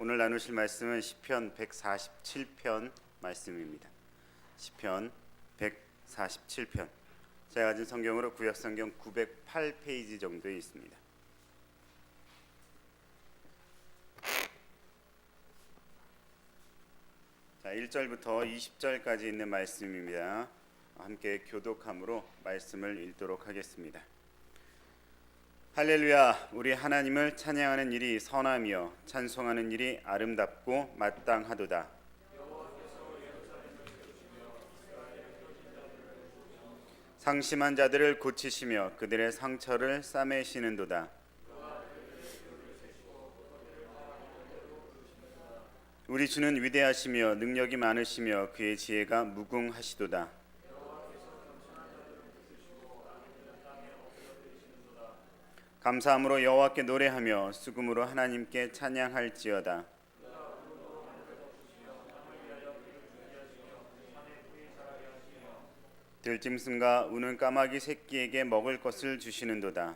오늘 나누실 말씀은 시편 147편 말씀입니다. 시편 147편. 제가 가진 성경으로 구약성경 908페이지 정도에 있습니다. 자, 1절부터 20절까지 있는 말씀입니다. 함께 교독함으로 말씀을 읽도록 하겠습니다. 할렐루야. 우리 하나님을 찬양하는 일이 선하며 찬송하는 일이 아름답고 마땅하도다. 상심한 자들을 고치시며 그들의 상처를 싸매시는도다. 우리 주는 위대하시며 능력이 많으시며 그의 지혜가 무궁하시도다. 감사함으로 여호와께 노래하며 수금으로 하나님께 찬양할지어다. 들짐승과 우는 까마귀 새끼에게 먹을 것을 주시는도다.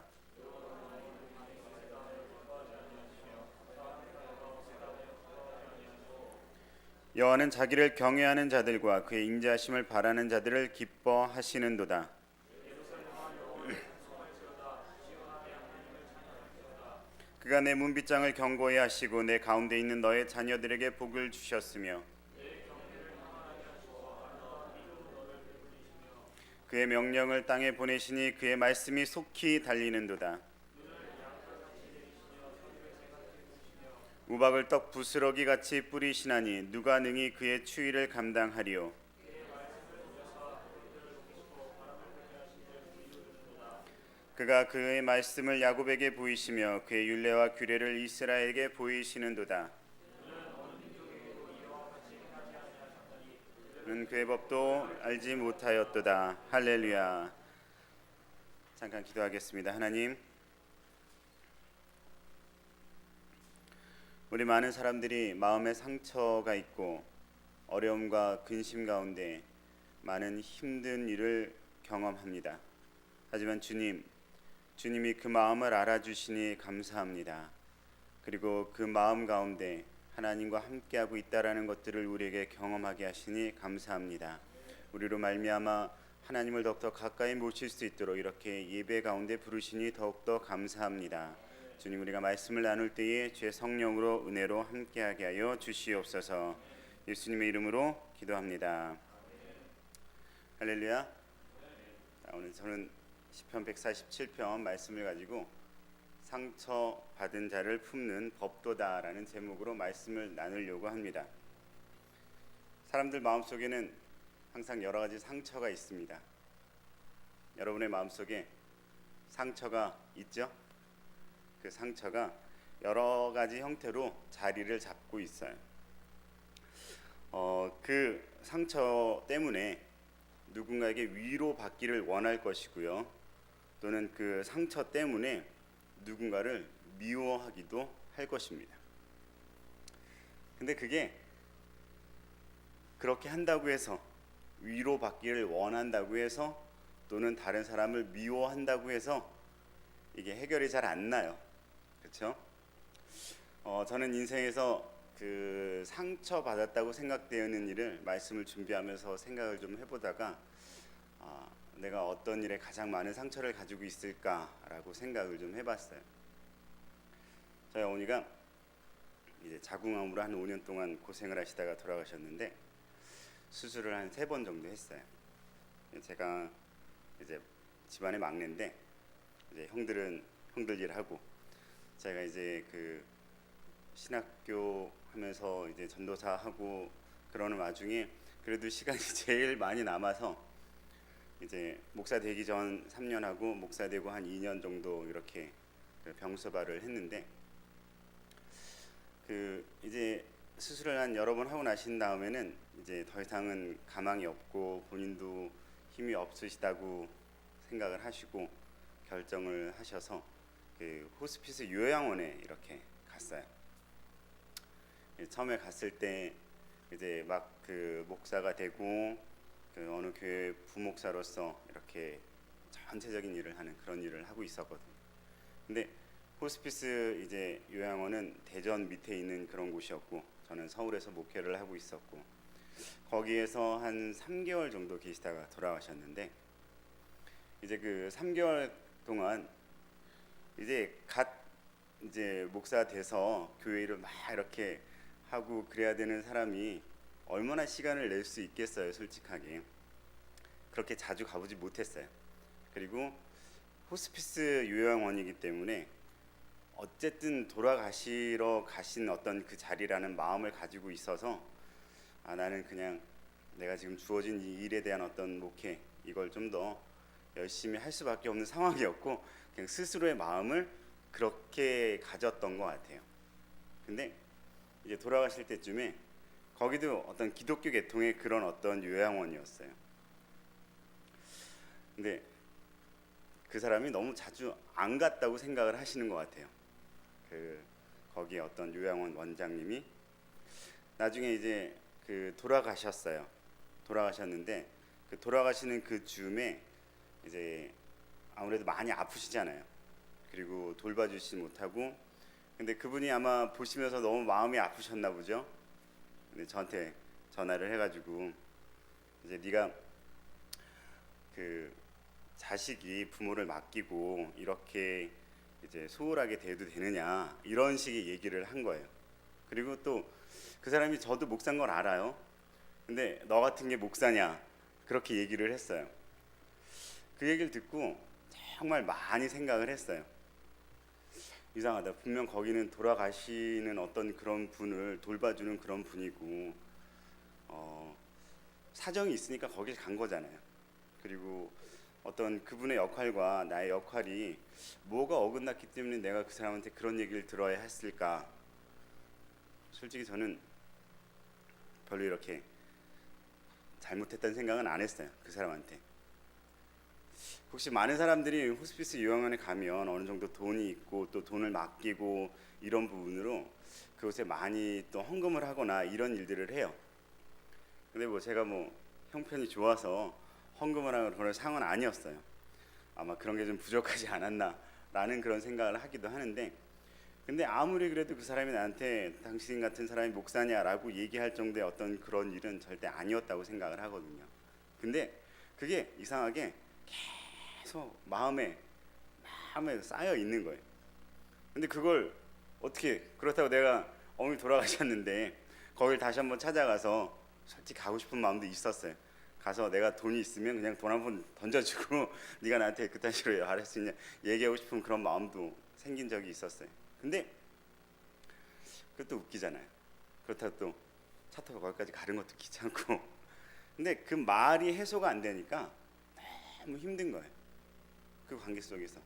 여호와는 자기를 경외하는 자들과 그의 인자하심을 바라는 자들을 기뻐하시는도다. 그가 내 문빗장을 견고히 하시고 내 가운데 있는 너의 자녀들에게 복을 주셨으며 그의 명령을 땅에 보내시니 그의 말씀이 속히 달리는도다. 우박을 떡 부스러기 같이 뿌리시나니 누가 능히 그의 추위를 감당하리요. 그가 그의 말씀을 야곱에게 보이시며 그의 율례와 규례를 이스라엘에게 보이시는도다. 는 그의 법도 알지 못하였도다. 할렐루야. 잠깐 기도하겠습니다. 하나님, 우리 많은 사람들이 마음에 상처가 있고 어려움과 근심 가운데 많은 힘든 일을 경험합니다. 하지만 주님이 그 마음을 알아주시니 감사합니다. 그리고 그 마음 가운데 하나님과 함께하고 있다라는 것들을 우리에게 경험하게 하시니 감사합니다. 우리로 말미암아 하나님을 더욱더 가까이 모실 수 있도록 이렇게 예배 가운데 부르시니 더욱더 감사합니다. 주님, 우리가 말씀을 나눌 때에 주의 성령으로 은혜로 함께하게 하여 주시옵소서. 예수님의 이름으로 기도합니다. 할렐루야. 오늘 저는 시편 147편 말씀을 가지고 상처받은 자를 품는 법도다라는 제목으로 말씀을 나누려고 합니다. 사람들 마음속에는 항상 여러 가지 상처가 있습니다. 여러분의 마음속에 상처가 있죠? 그 상처가 여러 가지 형태로 자리를 잡고 있어요. 그 상처 때문에 누군가에게 위로받기를 원할 것이고요. 또는 그 상처 때문에 누군가를 미워하기도 할 것입니다. 근데 그게 그렇게 한다고 해서 위로받기를 원한다고 해서 또는 다른 사람을 미워한다고 해서 이게 해결이 잘 안 나요. 그렇죠? 저는 인생에서 그 상처받았다고 생각되는 일을 말씀을 준비하면서 생각을 좀 해보다가 내가 어떤 일에 가장 많은 상처를 가지고 있을까라고 생각을 좀 해봤어요. 저희 어머니가 이제 자궁암으로 한 5년 동안 고생을 하시다가 돌아가셨는데 수술을 한 3번 정도 했어요. 제가 이제 집안의 막내인데 이제 형들 일하고 제가 이제 그 신학교 하면서 이제 전도사 하고 그러는 와중에 그래도 시간이 제일 많이 남아서 이제 목사 되기 전 3년 하고 목사 되고 한 2년 정도 이렇게 병소발을 했는데 그 이제 수술을 한 여러 번 하고 나신 다음에는 이제 더 이상은 가망이 없고 본인도 힘이 없으시다고 생각을 하시고 결정을 하셔서 그 호스피스 요양원에 이렇게 갔어요. 처음에 갔을 때 이제 막 그 목사가 되고 그 어느 교회 부목사로서 이렇게 전체적인 일을 하는 그런 일을 하고 있었거든요. 근데 호스피스 이제 요양원은 대전 밑에 있는 그런 곳이었고, 저는 서울에서 목회를 하고 있었고, 거기에서 한 3개월 정도 계시다가 돌아가셨는데, 이제 그 3개월 동안 이제 이제 목사 돼서 교회 일을 막 이렇게 하고 그래야 되는 사람이 얼마나 시간을 낼 수 있겠어요, 솔직하게. 그렇게 자주 가보지 못했어요. 그리고 호스피스 요양원이기 때문에 어쨌든 돌아가시러 가신 어떤 그 자리라는 마음을 가지고 있어서, 나는 그냥 내가 지금 주어진 이 일에 대한 어떤 목회, 이걸 좀 더 열심히 할 수밖에 없는 상황이었고, 그냥 스스로의 마음을 그렇게 가졌던 것 같아요. 근데 이제 돌아가실 때쯤에 거기도 어떤 기독교 계통의 그런 어떤 요양원이었어요. 근데 그 사람이 너무 자주 안 갔다고 생각을 하시는 것 같아요. 거기 어떤 요양원 원장님이 나중에 이제 돌아가셨어요. 돌아가셨는데 그 돌아가시는 그 즈음에 이제 아무래도 많이 아프시잖아요. 그리고 돌봐주시지 못하고, 근데 그분이 아마 보시면서 너무 마음이 아프셨나 보죠. 근데 저한테 전화를 해가지고, 이제 네가 그 자식이 부모를 맡기고 이렇게 이제 소홀하게 대해도 되느냐, 이런 식의 얘기를 한 거예요. 그리고 또 그 사람이 저도 목사인 걸 알아요. 근데 너 같은 게 목사냐, 그렇게 얘기를 했어요. 그 얘기를 듣고 정말 많이 생각을 했어요. 이상하다. 분명 거기는 돌아가시는 어떤 그런 분을 돌봐주는 그런 분이고, 사정이 있으니까 거길 간 거잖아요. 그리고 어떤 그분의 역할과 나의 역할이 뭐가 어긋났기 때문에 내가 그 사람한테 그런 얘기를 들어야 했을까. 솔직히 저는 별로 이렇게 잘못했다는 생각은 안 했어요, 그 사람한테. 혹시 많은 사람들이 호스피스 요양원에 가면 어느 정도 돈이 있고 또 돈을 맡기고 이런 부분으로 그곳에 많이 또 헌금을 하거나 이런 일들을 해요. 근데 뭐 제가 뭐 형편이 좋아서 헌금을 하는 그런 상황은 아니었어요. 아마 그런 게 좀 부족하지 않았나라는 그런 생각을 하기도 하는데, 근데 아무리 그래도 그 사람이 나한테 당신 같은 사람이 목사냐라고 얘기할 정도의 어떤 그런 일은 절대 아니었다고 생각을 하거든요. 근데 그게 이상하게 계속 마음에 쌓여 있는 거예요. 근데 그걸 어떻게, 그렇다고 내가 어머니 돌아가셨는데 거길 다시 한번 찾아가서 솔직히 가고 싶은 마음도 있었어요. 가서 내가 돈이 있으면 그냥 돈 한 번 던져주고 네가 나한테 그딴 식으로 말할 수 있냐 얘기하고 싶은 그런 마음도 생긴 적이 있었어요. 근데 그것도 웃기잖아요. 그렇다고 또 차 타고 거기까지 가는 것도 귀찮고. 근데 그 말이 해소가 안 되니까 너무 힘든 거예요. 그 관계 속에서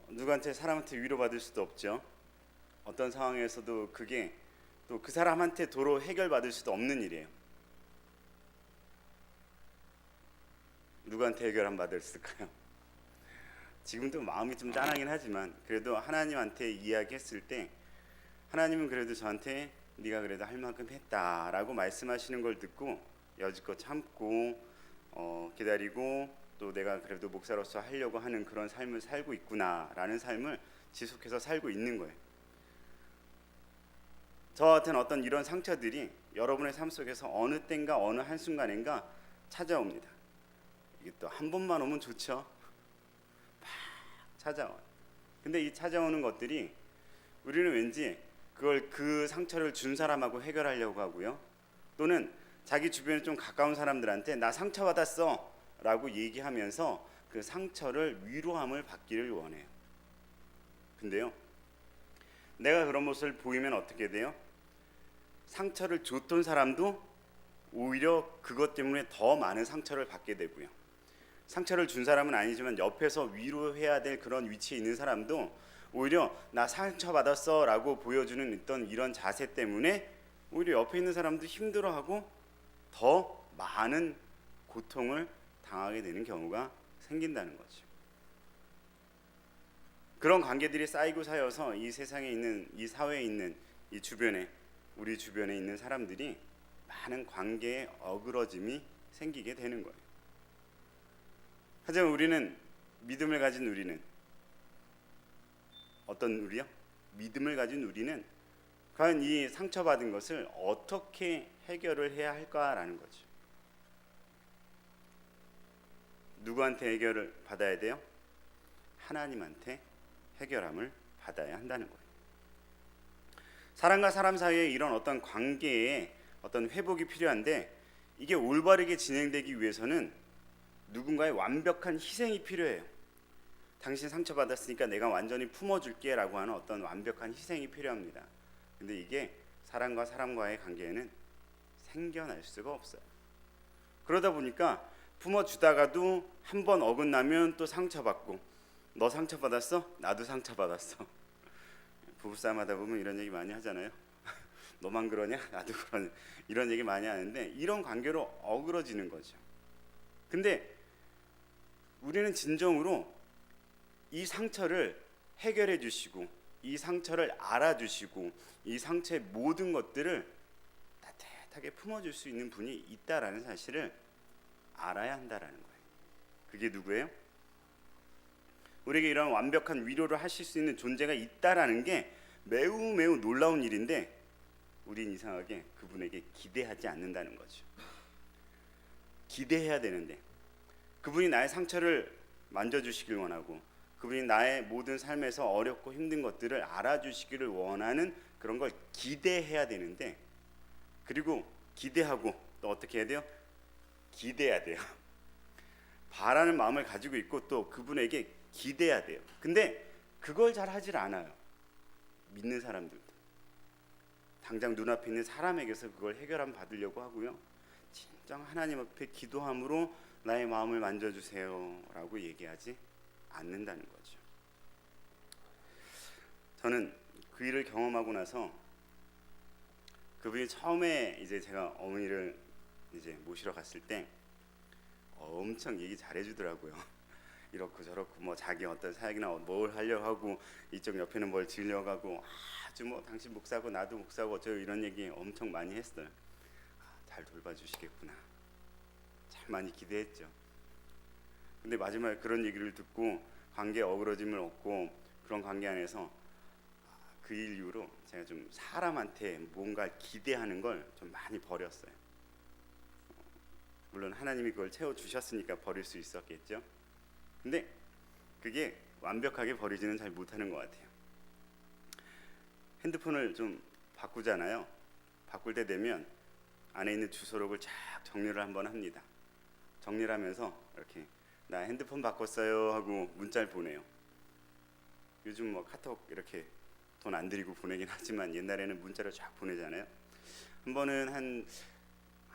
누구한테, 사람한테 위로받을 수도 없죠. 어떤 상황에서도 그게 또 그 사람한테 도로 해결받을 수도 없는 일이에요. 누구한테 해결 안 받았을까요? 지금도 마음이 좀 짠하긴 하지만 그래도 하나님한테 이야기했을 때 하나님은 그래도 저한테 네가 그래도 할 만큼 했다라고 말씀하시는 걸 듣고 여지껏 참고 기다리고 또 내가 그래도 목사로서 하려고 하는 그런 삶을 살고 있구나라는 삶을 지속해서 살고 있는 거예요. 저 같은 어떤 이런 상처들이 여러분의 삶 속에서 어느 때인가 어느 한순간인가 찾아옵니다. 이게 또 한 번만 오면 좋죠. 막 찾아와요. 근데 이 찾아오는 것들이 우리는 왠지 그걸 그 상처를 준 사람하고 해결하려고 하고요. 또는 자기 주변에 좀 가까운 사람들한테 나 상처받았어 라고 얘기하면서 그 상처를 위로함을 받기를 원해요. 근데요, 내가 그런 모습을 보이면 어떻게 돼요? 상처를 줬던 사람도 오히려 그것 때문에 더 많은 상처를 받게 되고요. 상처를 준 사람은 아니지만 옆에서 위로해야 될 그런 위치에 있는 사람도 오히려 나 상처받았어 라고 보여주는 어떤 이런 자세 때문에 오히려 옆에 있는 사람도 힘들어하고 더 많은 고통을 당하게 되는 경우가 생긴다는 거죠. 그런 관계들이 쌓이고 쌓여서 이 세상에 있는, 이 사회에 있는, 이 주변에, 우리 주변에 있는 사람들이 많은 관계에 어그러짐이 생기게 되는 거예요. 하지만 우리는, 믿음을 가진 우리는 어떤 우리요? 믿음을 가진 우리는 과연 이 상처받은 것을 어떻게 해결을 해야 할까라는 거죠. 누구한테 해결을 받아야 돼요? 하나님한테 해결함을 받아야 한다는 거예요. 사람과 사람 사이에 이런 어떤 관계에 어떤 회복이 필요한데, 이게 올바르게 진행되기 위해서는 누군가의 완벽한 희생이 필요해요. 당신 상처받았으니까 내가 완전히 품어줄게 라고 하는 어떤 완벽한 희생이 필요합니다. 근데 이게 사람과 사람과의 관계에는 생겨날 수가 없어요. 그러다 보니까 품어주다가도 한 번 어긋나면 또 상처받고, 너 상처받았어? 나도 상처받았어. 부부싸움 하다 보면 이런 얘기 많이 하잖아요. 너만 그러냐? 나도 그러냐? 이런 얘기 많이 하는데, 이런 관계로 어그러지는 거죠. 근데 우리는 진정으로 이 상처를 해결해 주시고, 이 상처를 알아주시고, 이 상처의 모든 것들을 따뜻하게 품어줄 수 있는 분이 있다라는 사실을 알아야 한다라는 거예요. 그게 누구예요? 우리에게 이런 완벽한 위로를 하실 수 있는 존재가 있다라는 게 매우 매우 놀라운 일인데, 우린 이상하게 그분에게 기대하지 않는다는 거죠. 기대해야 되는데, 그분이 나의 상처를 만져주시길 원하고, 그분이 나의 모든 삶에서 어렵고 힘든 것들을 알아주시기를 원하는 그런 걸 기대해야 되는데, 그리고 기대하고 또 어떻게 해야 돼요? 기대해야 돼요. 바라는 마음을 가지고 있고 또 그분에게 기대해야 돼요. 근데 그걸 잘 하질 않아요. 믿는 사람들도 당장 눈앞에 있는 사람에게서 그걸 해결함 받으려고 하고요, 진정 하나님 앞에 기도함으로 나의 마음을 만져주세요 라고 얘기하지 않는다는 거죠. 저는 그 일을 경험하고 나서, 그분이 처음에 이제 제가 어머니를 이제 모시러 갔을 때 엄청 얘기 잘해주더라고요. 이렇고 저렇고 뭐 자기 어떤 사역이나 뭘 하려고 하고, 이쪽 옆에는 뭘 지으려고 하고, 아주 뭐 당신 목사고 나도 목사고 저 이런 얘기 엄청 많이 했어요. 잘 돌봐주시겠구나, 참 많이 기대했죠. 근데 마지막에 그런 얘기를 듣고 관계에 어그러짐을 얻고, 그런 관계 안에서 그 일 이후로 제가 좀 사람한테 뭔가 기대하는 걸 좀 많이 버렸어요. 물론 하나님이 그걸 채워주셨으니까 버릴 수 있었겠죠. 근데 그게 완벽하게 버리지는 잘 못하는 것 같아요. 핸드폰을 좀 바꾸잖아요. 바꿀 때 되면 안에 있는 주소록을 쫙 정리를 한번 합니다. 정리를 하면서 이렇게 나 핸드폰 바꿨어요 하고 문자를 보내요. 요즘 뭐 카톡 이렇게 돈 안 들이고 보내긴 하지만 옛날에는 문자를 쫙 보내잖아요. 한 번은 한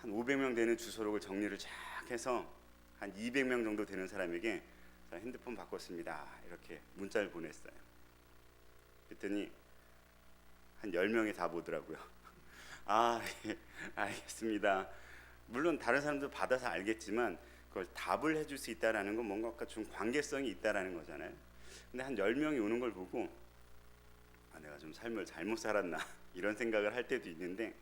500명 되는 주소록을 정리를 쫙 해서 한 200명 정도 되는 사람에게 핸드폰 바꿨습니다 이렇게 문자를 보냈어요. 그랬더니 한 10명이 다 보더라고요. 아, 예, 알겠습니다. 물론 다른 사람도 받아서 알겠지만 그걸 답을 해줄 수 있다라는 건 뭔가 좀 관계성이 있다라는 거잖아요. 근데 한 10명이 오는 걸 보고 내가 좀 삶을 잘못 살았나 이런 생각을 할 때도 있는데,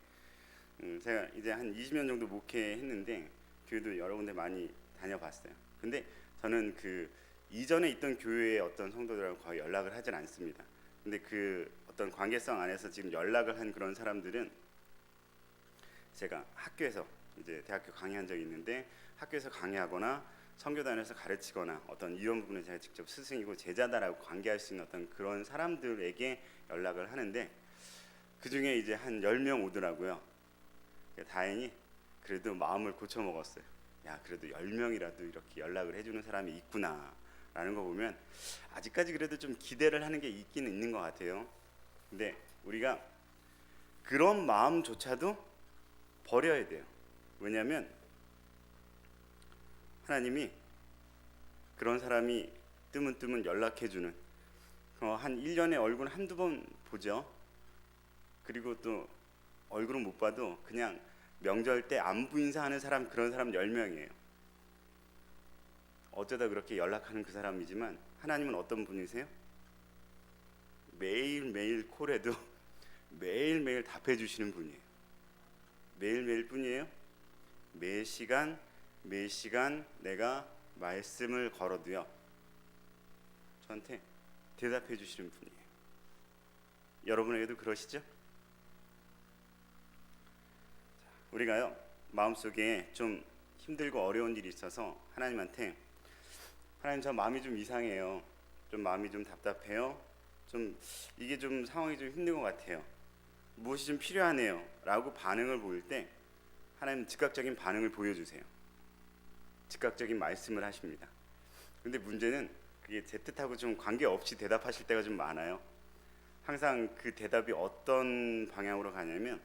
제가 이제 한 20년 정도 목회했는데 교회도 여러 군데 많이 다녀봤어요. 근데 저는 그 이전에 있던 교회의 어떤 성도들하고 거의 연락을 하진 않습니다. 근데 그 어떤 관계성 안에서 지금 연락을 한 그런 사람들은, 제가 학교에서 이제 대학교 강의한 적이 있는데, 학교에서 강의하거나 선교단에서 가르치거나 어떤 이런 부분에 제가 직접 스승이고 제자다라고 관계할 수 있는 어떤 그런 사람들에게 연락을 하는데, 그 중에 이제 한 10명 오더라고요. 다행히 그래도 마음을 고쳐 먹었어요. 야, 그래도 10명이라도 이렇게 연락을 해주는 사람이 있구나 라는 거 보면 아직까지 그래도 좀 기대를 하는 게 있기는 있는 것 같아요. 근데 우리가 그런 마음조차도 버려야 돼요. 왜냐하면 하나님이 그런 사람이 뜨문뜨문 연락해주는, 한 1년에 얼굴 한두 번 보죠. 그리고 또 얼굴은 못 봐도 그냥 명절 때 안부 인사하는 사람, 그런 사람 10명이에요. 어쩌다 그렇게 연락하는 그 사람이지만 하나님은 어떤 분이세요? 매일매일 콜해도 매일매일 답해 주시는 분이에요. 매일매일 뿐이에요. 매 시간 내가 말씀을 걸어도요, 저한테 대답해 주시는 분이에요. 여러분에게도 그러시죠? 우리가요 마음속에 좀 힘들고 어려운 일이 있어서 하나님한테 하나님 저 마음이 좀 이상해요. 좀 마음이 좀 답답해요. 좀 이게 좀 상황이 좀 힘든 것 같아요. 무엇이 좀 필요하네요. 라고 반응을 보일 때 하나님 즉각적인 반응을 보여주세요. 즉각적인 말씀을 하십니다. 근데 문제는 그게 제 뜻하고 좀 관계없이 대답하실 때가 좀 많아요. 항상 그 대답이 어떤 방향으로 가냐면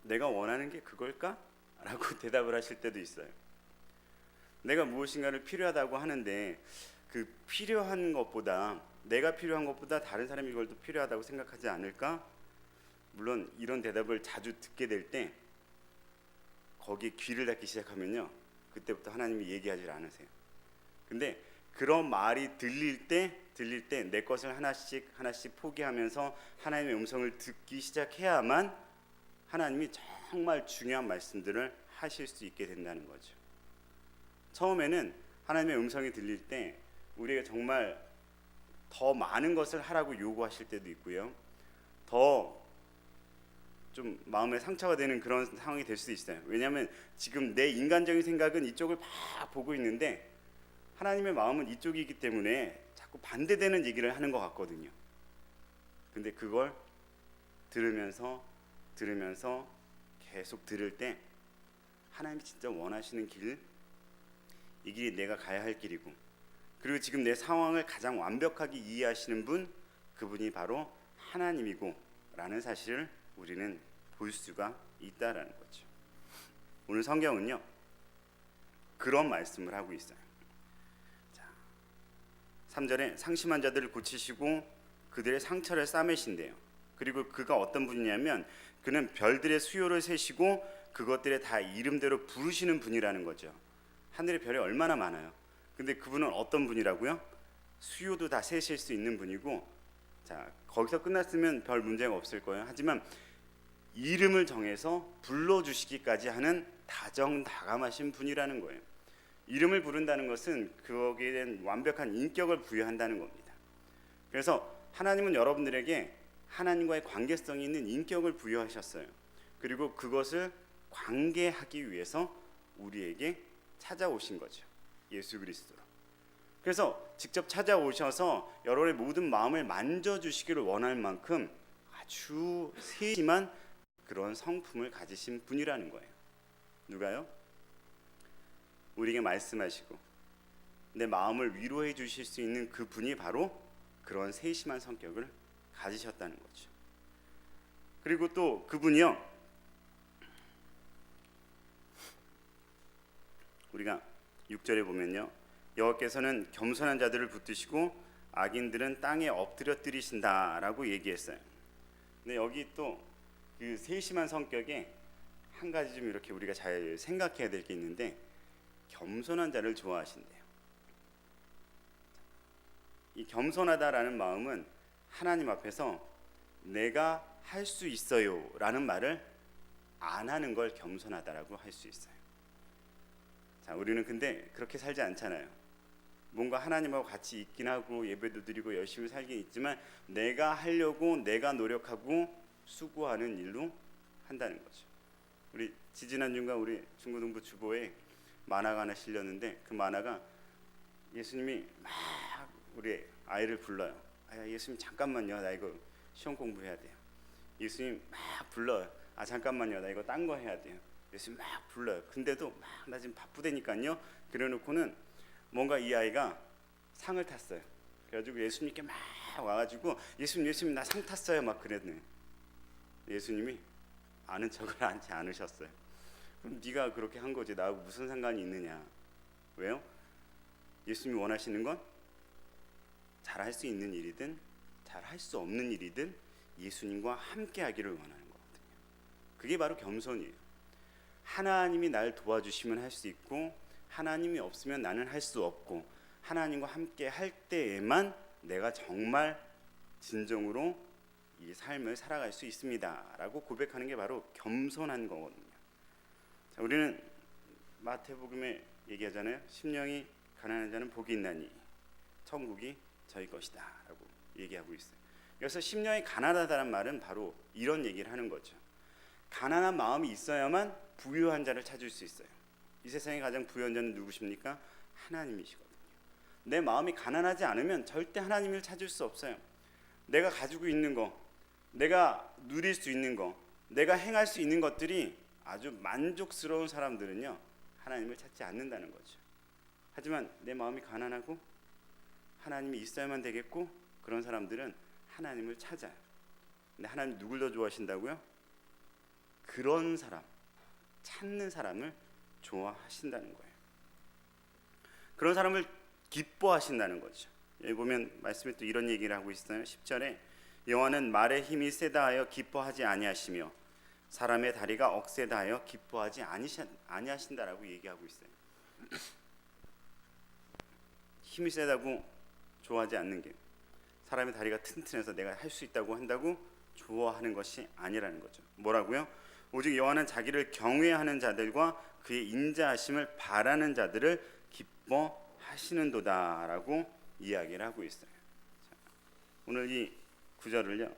내가 원하는 게 그걸까? 라고 대답을 하실 때도 있어요. 내가 무엇인가를 필요하다고 하는데 그 필요한 것보다 내가 필요한 것보다 다른 사람이 이걸 더 필요하다고 생각하지 않을까? 물론 이런 대답을 자주 듣게 될 때 거기에 귀를 닫기 시작하면요 그때부터 하나님이 얘기하지 않으세요. 근데 그런 말이 들릴 때 내 것을 하나씩 포기하면서 하나님의 음성을 듣기 시작해야만 하나님이 정말 중요한 말씀들을 하실 수 있게 된다는 거죠. 처음에는 하나님의 음성이 들릴 때 우리가 정말 더 많은 것을 하라고 요구하실 때도 있고요. 더 좀 마음에 상처가 되는 그런 상황이 될 수도 있어요. 왜냐하면 지금 내 인간적인 생각은 이쪽을 막 보고 있는데 하나님의 마음은 이쪽이기 때문에 자꾸 반대되는 얘기를 하는 것 같거든요. 근데 그걸 들으면서 계속 들을 때 하나님이 진짜 원하시는 길, 이 길이 내가 가야 할 길이고 그리고 지금 내 상황을 가장 완벽하게 이해하시는 분, 그분이 바로 하나님이고 라는 사실을 우리는 볼 수가 있다라는 거죠. 오늘 성경은요 그런 말씀을 하고 있어요. 자, 3절에 상심한 자들을 고치시고 그들의 상처를 싸매신대요. 그리고 그가 어떤 분이냐면 그는 별들의 수요를 세시고 그것들의 다 이름대로 부르시는 분이라는 거죠. 하늘의 별이 얼마나 많아요. 근데 그분은 어떤 분이라고요? 수요도 다 세실 수 있는 분이고, 자 거기서 끝났으면 별 문제가 없을 거예요. 하지만 이름을 정해서 불러주시기까지 하는 다정다감하신 분이라는 거예요. 이름을 부른다는 것은 거기에 대한 완벽한 인격을 부여한다는 겁니다. 그래서 하나님은 여러분들에게 하나님과의 관계성이 있는 인격을 부여하셨어요. 그리고 그것을 관계하기 위해서 우리에게 찾아오신 거죠. 예수 그리스도로. 그래서 직접 찾아오셔서 여러분의 모든 마음을 만져주시기를 원할 만큼 아주 세심한 그런 성품을 가지신 분이라는 거예요. 누가요? 우리에게 말씀하시고 내 마음을 위로해 주실 수 있는 그 분이 바로 그런 세심한 성격을 가지셨다는 거죠. 그리고 또 그분이요, 우리가 6절에 보면요, 여호와께서는 겸손한 자들을 붙드시고 악인들은 땅에 엎드려뜨리신다라고 얘기했어요. 근데 여기 또 그 세심한 성격에 한 가지 좀 이렇게 우리가 잘 생각해야 될 게 있는데, 겸손한 자를 좋아하신대요. 이 겸손하다라는 마음은 하나님 앞에서 내가 할 수 있어요 라는 말을 안 하는 걸 겸손하다라고 할 수 있어요. 자, 우리는 근데 그렇게 살지 않잖아요. 뭔가 하나님하고 같이 있긴 하고 예배도 드리고 열심히 살긴 있지만 내가 하려고 내가 노력하고 수고하는 일로 한다는 거죠. 우리 지지난주인가 우리 중고등부 주보에 만화가 하나 실렸는데 그 만화가 예수님이 막 우리 아이를 불러요. 예수님 잠깐만요, 나 이거 시험 공부해야 돼요. 예수님 막 불러요. 잠깐만요, 나 이거 딴 거 해야 돼요. 예수님 막 불러요. 근데도 막 나 지금 바쁘다니까요. 그래놓고는 뭔가 이 아이가 상을 탔어요. 그래가지고 예수님께 막 와가지고 예수님 나 상 탔어요 막 그랬네. 예수님이 아는 척을 하지 않으셨어요. 그럼 네가 그렇게 한 거지 나하고 무슨 상관이 있느냐. 왜요? 예수님이 원하시는 건 잘할 수 있는 일이든 잘할 수 없는 일이든 예수님과 함께 하기를 원하는 거거든요. 그게 바로 겸손이에요. 하나님이 날 도와주시면 할 수 있고 하나님이 없으면 나는 할 수 없고 하나님과 함께 할 때에만 내가 정말 진정으로 이 삶을 살아갈 수 있습니다 라고 고백하는 게 바로 겸손한 거거든요. 자, 우리는 마태복음에 얘기하잖아요. 심령이 가난한 자는 복이 있나니 천국이 저희 것이다 라고 얘기하고 있어요. 그래서 심령이 가난하다는 말은 바로 이런 얘기를 하는 거죠. 가난한 마음이 있어야만 부유한 자를 찾을 수 있어요. 이 세상에 가장 부유한 자는 누구십니까? 하나님이시거든요. 내 마음이 가난하지 않으면 절대 하나님을 찾을 수 없어요. 내가 가지고 있는 거, 내가 누릴 수 있는 거, 내가 행할 수 있는 것들이 아주 만족스러운 사람들은요, 하나님을 찾지 않는다는 거죠. 하지만 내 마음이 가난하고 하나님이 있어야만 되겠고, 그런 사람들은 하나님을 찾아요. 근데 하나님 누굴 더 좋아하신다고요? 그런 사람, 찾는 사람을 좋아하신다는 거예요. 그런 사람을 기뻐하신다는 거죠. 여기 보면 말씀에 또 이런 얘기를 하고 있어요. 10절에 여호와는 말의 힘이 세다 하여 기뻐하지 아니하시며 사람의 다리가 억세다 하여 기뻐하지 아니하신다라고 얘기하고 있어요. 힘이 세다고 좋아하지 않는 게, 사람의 다리가 튼튼해서 내가 할 수 있다고 한다고 좋아하는 것이 아니라는 거죠. 뭐라고요? 오직 여호와는 자기를 경외하는 자들과 그의 인자하심을 바라는 자들을 기뻐하시는도다라고 이야기를 하고 있어요. 자, 오늘 이 구절을요,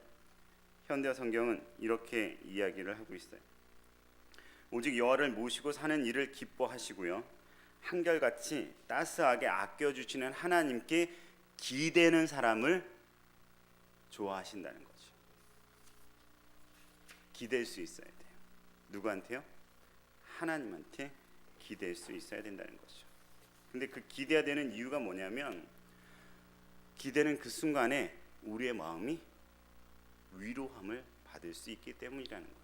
현대 성경은 이렇게 이야기를 하고 있어요. 오직 여호와를 모시고 사는 일을 기뻐하시고요, 한결같이 따스하게 아껴주시는 하나님께 기대는 사람을 좋아하신다는 거죠. 기댈 수 있어야 돼요. 누구한테요? 하나님한테 기댈 수 있어야 된다는 거죠. 근데 그 기대야 되는 이유가 뭐냐면, 기대는 그 순간에 우리의 마음이 위로함을 받을 수 있기 때문이라는 거예요.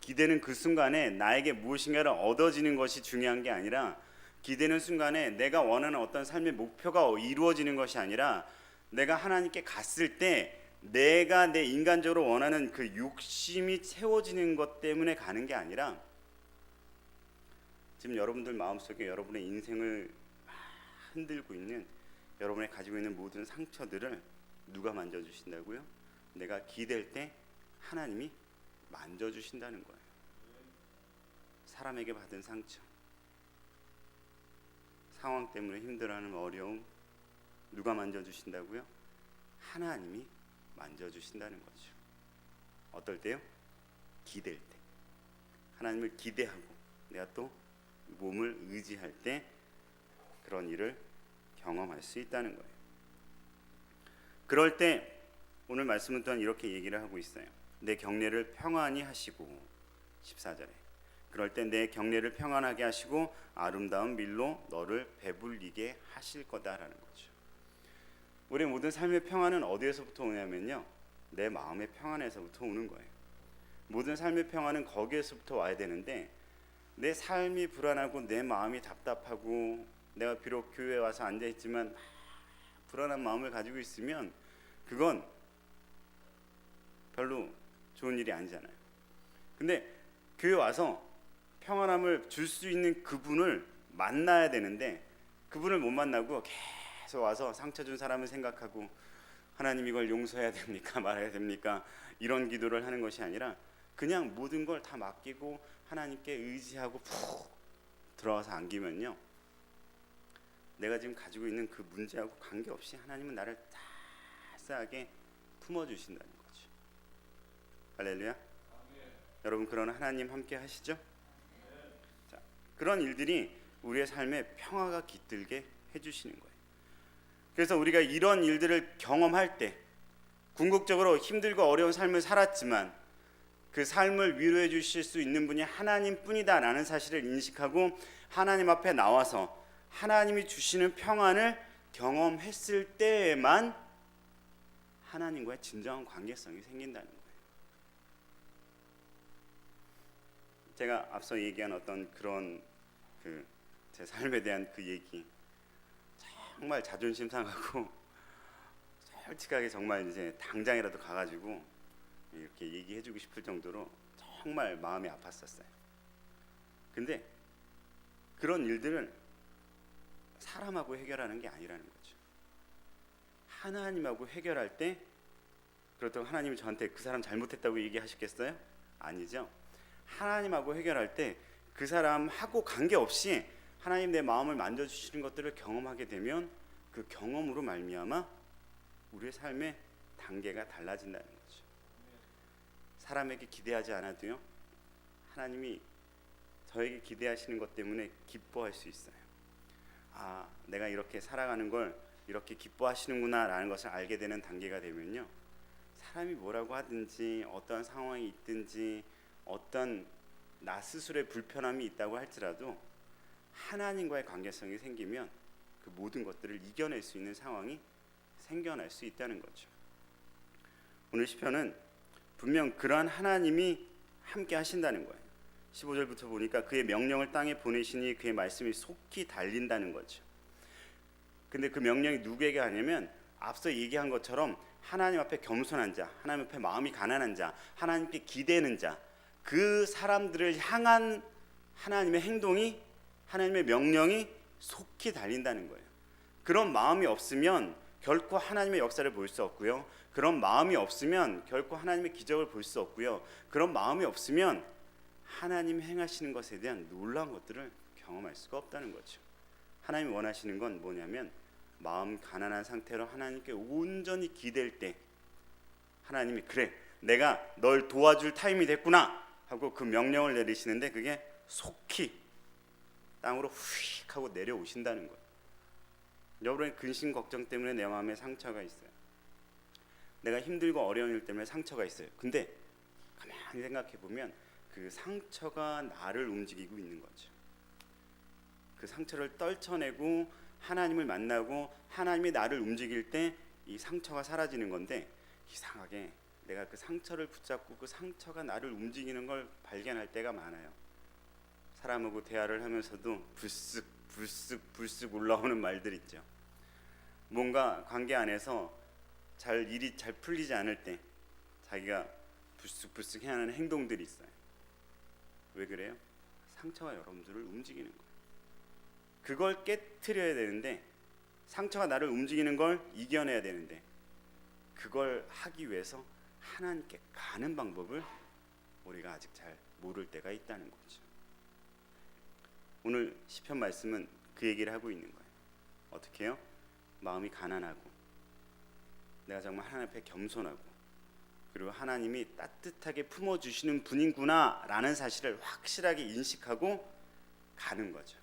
기대는 그 순간에 나에게 무엇인가를 얻어지는 것이 중요한 게 아니라, 기대는 순간에 내가 원하는 어떤 삶의 목표가 이루어지는 것이 아니라, 내가 하나님께 갔을 때 내가 내 인간적으로 원하는 그 욕심이 채워지는 것 때문에 가는 게 아니라, 지금 여러분들 마음속에 여러분의 인생을 흔들고 있는, 여러분이 가지고 있는 모든 상처들을 누가 만져주신다고요? 내가 기댈 때 하나님이 만져주신다는 거예요. 사람에게 받은 상처, 상황 때문에 힘들어하는 어려움, 누가 만져주신다고요? 하나님이 만져주신다는 거죠. 어떨 때요? 기댈 때. 하나님을 기대하고 내가 또 몸을 의지할 때 그런 일을 경험할 수 있다는 거예요. 그럴 때 오늘 말씀은 또한 이렇게 얘기를 하고 있어요. 내 경례를 평안히 하시고, 14절에 그럴 때 내 경례를 평안하게 하시고 아름다운 밀로 너를 배불리게 하실 거다라는 거죠. 우리 모든 삶의 평안은 어디에서부터 오냐면요, 내 마음의 평안에서부터 오는 거예요. 모든 삶의 평안은 거기에서부터 와야 되는데, 내 삶이 불안하고 내 마음이 답답하고 내가 비록 교회에 와서 앉아있지만 불안한 마음을 가지고 있으면 그건 별로 좋은 일이 아니잖아요. 근데 교회 와서 평안함을 줄 수 있는 그분을 만나야 되는데, 그분을 못 만나고 계속 와서 상처 준 사람을 생각하고 하나님 이걸 용서해야 됩니까? 말해야 됩니까? 이런 기도를 하는 것이 아니라, 그냥 모든 걸 다 맡기고 하나님께 의지하고 푹 들어가서 안기면요, 내가 지금 가지고 있는 그 문제하고 관계없이 하나님은 나를 따스하게 품어주신다는 거죠. 할렐루야. 여러분, 그런 하나님 함께 하시죠? 자, 그런 일들이 우리의 삶에 평화가 깃들게 해주시는 거예요. 그래서 우리가 이런 일들을 경험할 때, 궁극적으로 힘들고 어려운 삶을 살았지만 그 삶을 위로해 주실 수 있는 분이 하나님뿐이다라는 사실을 인식하고 하나님 앞에 나와서 하나님이 주시는 평안을 경험했을 때에만 하나님과의 진정한 관계성이 생긴다는 거예요. 제가 앞서 얘기한 어떤 그런 제 삶에 대한 그 얘기, 정말 자존심 상하고 솔직하게 정말 이제 당장이라도 가가지고 이렇게 얘기해주고 싶을 정도로 정말 마음이 아팠었어요. 근데 그런 일들은 사람하고 해결하는 게 아니라는 거죠. 하나님하고 해결할 때, 그렇다고 하나님이 저한테 그 사람 잘못했다고 얘기하시겠어요? 아니죠. 하나님하고 해결할 때 그 사람하고 관계없이 하나님 내 마음을 만져주시는 것들을 경험하게 되면, 그 경험으로 말미암아 우리의 삶의 단계가 달라진다는 거죠. 사람에게 기대하지 않아도요, 하나님이 저에게 기대하시는 것 때문에 기뻐할 수 있어요. 아, 내가 이렇게 살아가는 걸 이렇게 기뻐하시는구나 라는 것을 알게 되는 단계가 되면요, 사람이 뭐라고 하든지 어떤 상황이 있든지 어떤 나 스스로의 불편함이 있다고 할지라도 하나님과의 관계성이 생기면 그 모든 것들을 이겨낼 수 있는 상황이 생겨날 수 있다는 거죠. 오늘 시편은 분명 그러한 하나님이 함께 하신다는 거예요. 15절부터 보니까 그의 명령을 땅에 보내시니 그의 말씀이 속히 달린다는 거죠. 근데 그 명령이 누구에게 하냐면 앞서 얘기한 것처럼 하나님 앞에 겸손한 자, 하나님 앞에 마음이 가난한 자, 하나님께 기대는 자, 그 사람들을 향한 하나님의 행동이, 하나님의 명령이 속히 달린다는 거예요. 그런 마음이 없으면 결코 하나님의 역사를 볼 수 없고요, 그런 마음이 없으면 결코 하나님의 기적을 볼 수 없고요, 그런 마음이 없으면 하나님 행하시는 것에 대한 놀라운 것들을 경험할 수가 없다는 거죠. 하나님이 원하시는 건 뭐냐면 마음 가난한 상태로 하나님께 온전히 기댈 때 하나님이 그래, 내가 널 도와줄 타임이 됐구나 하고 그 명령을 내리시는데 그게 속히 땅으로 휙 하고 내려오신다는 거예요. 여러분의 근심 걱정 때문에 내 마음에 상처가 있어요. 내가 힘들고 어려운 일 때문에 상처가 있어요. 근데 가만히 생각해 보면 그 상처가 나를 움직이고 있는 거죠. 그 상처를 떨쳐내고 하나님을 만나고 하나님이 나를 움직일 때 이 상처가 사라지는 건데, 이상하게 내가 그 상처를 붙잡고 그 상처가 나를 움직이는 걸 발견할 때가 많아요. 사람하고 대화를 하면서도 불쑥 올라오는 말들 있죠. 뭔가 관계 안에서 일이 잘 풀리지 않을 때 자기가 불쑥 해야 하는 행동들이 있어요. 왜 그래요? 상처가 여러분들을 움직이는 거예요. 그걸 깨트려야 되는데, 상처가 나를 움직이는 걸 이겨내야 되는데, 그걸 하기 위해서 하나님께 가는 방법을 우리가 아직 잘 모를 때가 있다는 거죠. 오늘 시편 말씀은 그 얘기를 하고 있는 거예요. 어떻게 해요? 마음이 가난하고 내가 정말 하나님 앞에 겸손하고 그리고 하나님이 따뜻하게 품어주시는 분이구나 라는 사실을 확실하게 인식하고 가는 거죠.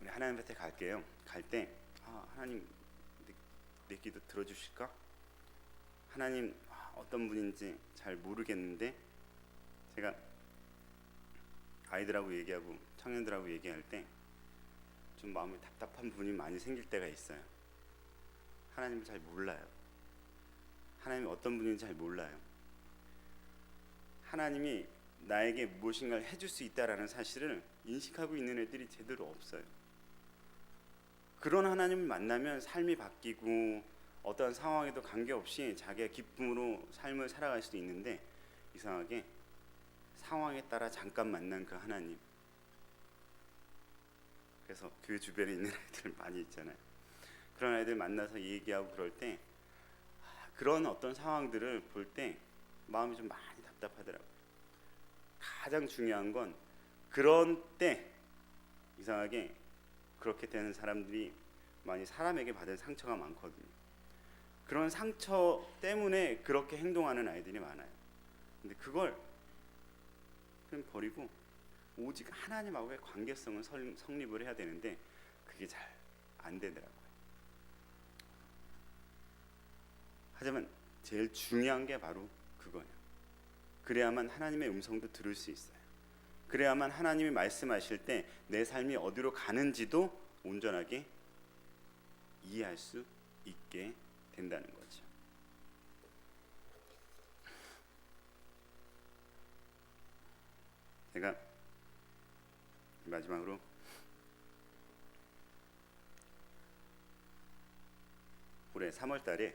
우리 하나님 앞에 갈게요. 갈 때 하나님 내 기도 들어주실까? 하나님 어떤 분인지 잘 모르겠는데, 제가 아이들하고 얘기하고 청년들하고 얘기할 때 좀 마음이 답답한 부분이 많이 생길 때가 있어요. 하나님을 잘 몰라요. 하나님이 어떤 분인지 잘 몰라요. 하나님이 나에게 무엇인가를 해줄 수 있다라는 사실을 인식하고 있는 애들이 제대로 없어요. 그런 하나님을 만나면 삶이 바뀌고 어떠한 상황에도 관계없이 자기의 기쁨으로 삶을 살아갈 수도 있는데, 이상하게 상황에 따라 잠깐 만난 그 하나님, 그래서 교회 주변에 있는 아이들 많이 있잖아요. 그런 아이들 만나서 얘기하고 그럴 때 그런 어떤 상황들을 볼 때 마음이 좀 많이 답답하더라고요. 가장 중요한 건 그런 때 이상하게 그렇게 되는 사람들이 많이 사람에게 받은 상처가 많거든요. 그런 상처 때문에 그렇게 행동하는 아이들이 많아요. 근데 그걸 그냥 버리고 오직 하나님하고의 관계성을 성립을 해야 되는데 그게 잘 안 되더라고요. 하지만 제일 중요한 게 바로 그거예요. 그래야만 하나님의 음성도 들을 수 있어요. 그래야만 하나님이 말씀하실 때 내 삶이 어디로 가는지도 온전하게 이해할 수 있게 된다는 거죠. 제가 마지막으로 올해 3월 달에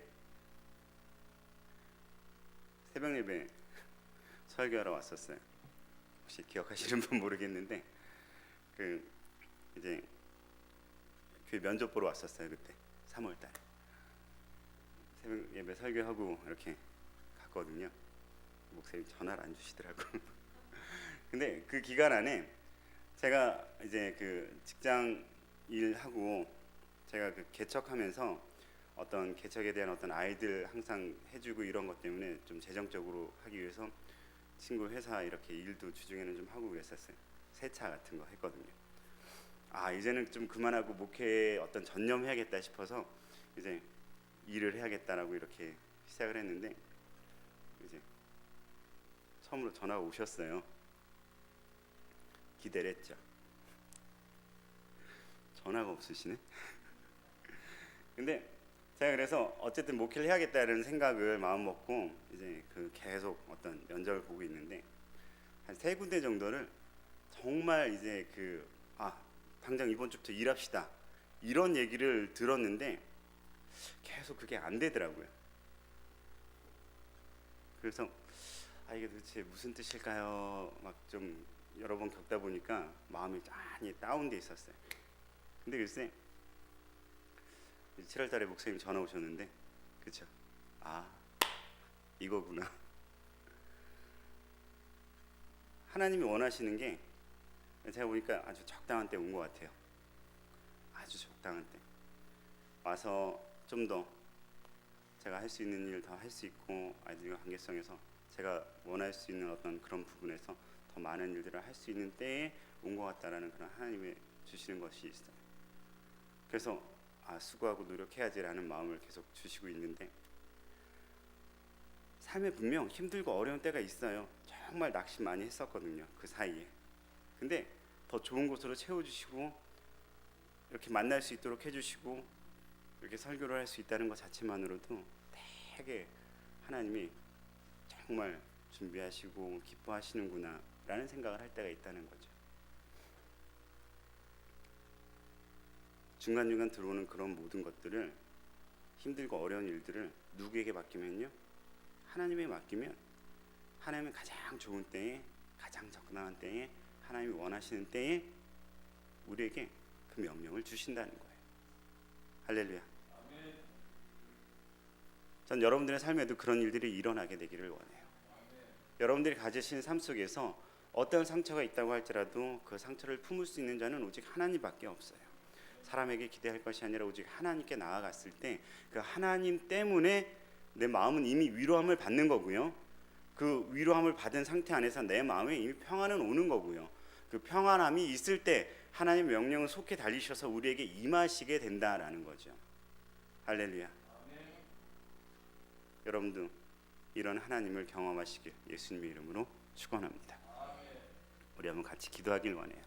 새벽 예배 설교하러 왔었어요. 혹시 기억하시는 분 모르겠는데 이제 교회 면접 보러 왔었어요. 그때 3월 달에 새벽 예배 설교하고 이렇게 갔거든요. 목사님 전화를 안 주시더라고. 근데 그 기간 안에 제가 이제 그 직장 일하고 제가 그 개척하면서 어떤 개척에 대한 어떤 아이들 항상 해주고 이런 것 때문에 좀 재정적으로 하기 위해서 친구 회사 이렇게 일도 주중에는 좀 하고 그랬었어요. 세차 같은 거 했거든요. 이제는 좀 그만하고 목회에 어떤 전념해야겠다 싶어서 이제 일을 해야겠다라고 이렇게 시작을 했는데, 이제 처음으로 전화가 오셨어요. 기대를 했죠. 전화가 없으시네. 근데 제가 그래서 어쨌든 목회를 해야겠다는 생각을 마음 먹고 이제 계속 어떤 면접을 보고 있는데, 한 3군데 정도를 정말 이제 당장 이번 주부터 일합시다 이런 얘기를 들었는데 계속 그게 안 되더라고요. 그래서 이게 도대체 무슨 뜻일까요? 막 좀 여러 번 겪다 보니까 마음이 많이 다운돼 있었어요. 근데 글쎄 7월 달에 목사님 전화 오셨는데, 그쵸? 이거구나. 하나님이 원하시는 게 제가 보니까 아주 적당한 때 온 것 같아요. 아주 적당한 때 와서 좀 더 제가 할 수 있는 일 더 할 수 있고, 아이들과 관계성에서 제가 원할 수 있는 어떤 그런 부분에서 더 많은 일들을 할 수 있는 때에 온 것 같다라는 그런 하나님의 주시는 것이 있어요. 그래서 수고하고 노력해야지라는 마음을 계속 주시고 있는데, 삶에 분명 힘들고 어려운 때가 있어요. 정말 낙심 많이 했었거든요, 그 사이에. 근데 더 좋은 곳으로 채워주시고 이렇게 만날 수 있도록 해주시고 이렇게 설교를 할 수 있다는 것 자체만으로도 되게 하나님이 정말 준비하시고 기뻐하시는구나 라는 생각을 할 때가 있다는 거죠. 중간중간 들어오는 그런 모든 것들을, 힘들고 어려운 일들을 누구에게 맡기면요, 하나님에게 맡기면 하나님은 가장 좋은 때에, 가장 적당한 때에, 하나님이 원하시는 때에 우리에게 그 명령을 주신다는 거예요. 할렐루야. 전 여러분들의 삶에도 그런 일들이 일어나게 되기를 원해요. 여러분들이 가지신 삶 속에서 어떤 상처가 있다고 할지라도 그 상처를 품을 수 있는 자는 오직 하나님밖에 없어요. 사람에게 기대할 것이 아니라 오직 하나님께 나아갔을 때 그 하나님 때문에 내 마음은 이미 위로함을 받는 거고요. 그 위로함을 받은 상태 안에서 내 마음에 이미 평안은 오는 거고요. 그 평안함이 있을 때 하나님의 명령을 속히 달리셔서 우리에게 임하시게 된다라는 거죠. 할렐루야. 여러분도 이런 하나님을 경험하시길 예수님의 이름으로 축원합니다. 우리 한번 같이 기도하길 원해요.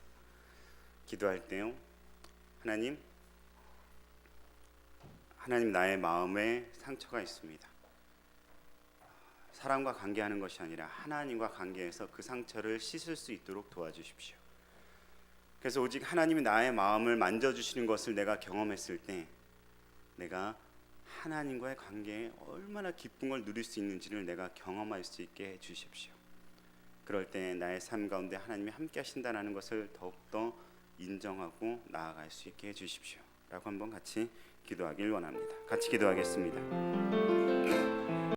기도할 때요, 하나님 나의 마음에 상처가 있습니다. 사람과 관계하는 것이 아니라 하나님과 관계해서 그 상처를 씻을 수 있도록 도와주십시오. 그래서 오직 하나님이 나의 마음을 만져주시는 것을 내가 경험했을 때 내가 하나님과의 관계에 얼마나 기쁜 걸 누릴 수 있는지를 내가 경험할 수 있게 해주십시오. 그럴 때 나의 삶 가운데 하나님이 함께 하신다는 것을 더욱더 인정하고 나아갈 수 있게 해주십시오 라고 한번 같이 기도하길 원합니다. 같이 기도하겠습니다.